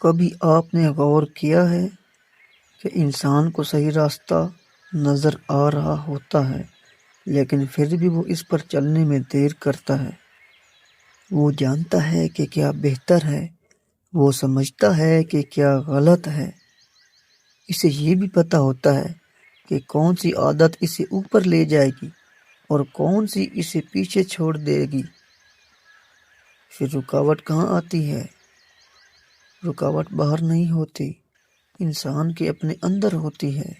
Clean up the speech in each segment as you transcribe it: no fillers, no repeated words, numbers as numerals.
کبھی آپ نے غور کیا ہے کہ انسان کو صحیح راستہ نظر آ رہا ہوتا ہے لیکن پھر بھی وہ اس پر چلنے میں دیر کرتا ہے۔ وہ جانتا ہے کہ کیا بہتر ہے، وہ سمجھتا ہے کہ کیا غلط ہے، اسے یہ بھی پتہ ہوتا ہے کہ کون سی عادت اسے اوپر لے جائے گی اور کون سی اسے پیچھے چھوڑ دے گی۔ پھر رکاوٹ کہاں آتی ہے؟ رکاوٹ باہر نہیں ہوتی، انسان کے اپنے اندر ہوتی ہے۔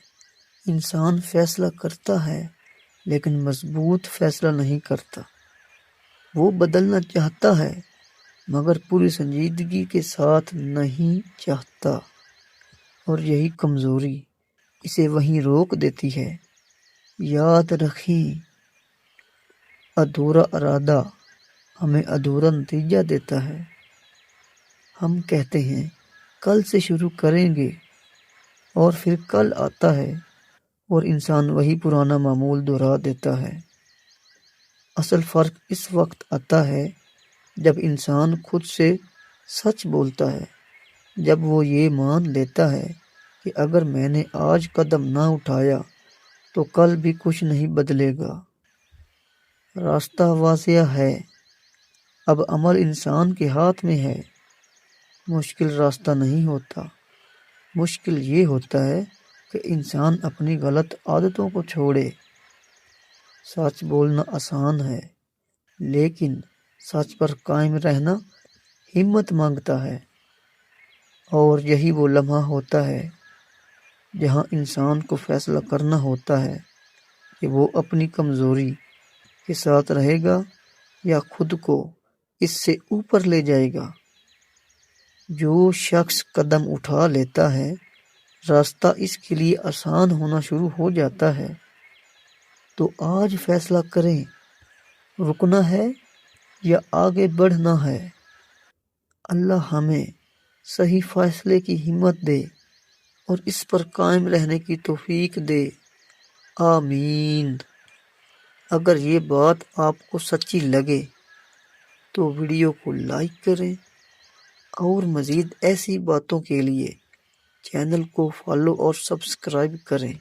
انسان فیصلہ کرتا ہے لیکن مضبوط فیصلہ نہیں کرتا۔ وہ بدلنا چاہتا ہے مگر پوری سنجیدگی کے ساتھ نہیں چاہتا، اور یہی کمزوری اسے وہیں روک دیتی ہے۔ یاد رکھیں، ادھورا ارادہ ہمیں ادھورا نتیجہ دیتا ہے۔ ہم کہتے ہیں کل سے شروع کریں گے، اور پھر کل آتا ہے اور انسان وہی پرانا معمول دہرا دیتا ہے۔ اصل فرق اس وقت آتا ہے جب انسان خود سے سچ بولتا ہے، جب وہ یہ مان لیتا ہے کہ اگر میں نے آج قدم نہ اٹھایا تو کل بھی کچھ نہیں بدلے گا۔ راستہ واضح ہے، اب عمل انسان کے ہاتھ میں ہے۔ مشکل راستہ نہیں ہوتا، مشکل یہ ہوتا ہے کہ انسان اپنی غلط عادتوں کو چھوڑے۔ سچ بولنا آسان ہے لیکن سچ پر قائم رہنا ہمت مانگتا ہے، اور یہی وہ لمحہ ہوتا ہے جہاں انسان کو فیصلہ کرنا ہوتا ہے کہ وہ اپنی کمزوری کے ساتھ رہے گا یا خود کو اس سے اوپر لے جائے گا۔ جو شخص قدم اٹھا لیتا ہے راستہ اس کے لیے آسان ہونا شروع ہو جاتا ہے۔ تو آج فیصلہ کریں، رکنا ہے یا آگے بڑھنا ہے۔ اللہ ہمیں صحیح فیصلے کی ہمت دے اور اس پر قائم رہنے کی توفیق دے، آمین۔ اگر یہ بات آپ کو سچی لگے تو ویڈیو کو لائک کریں، اور مزید ایسی باتوں کے لیے چینل کو فالو اور سبسکرائب کریں۔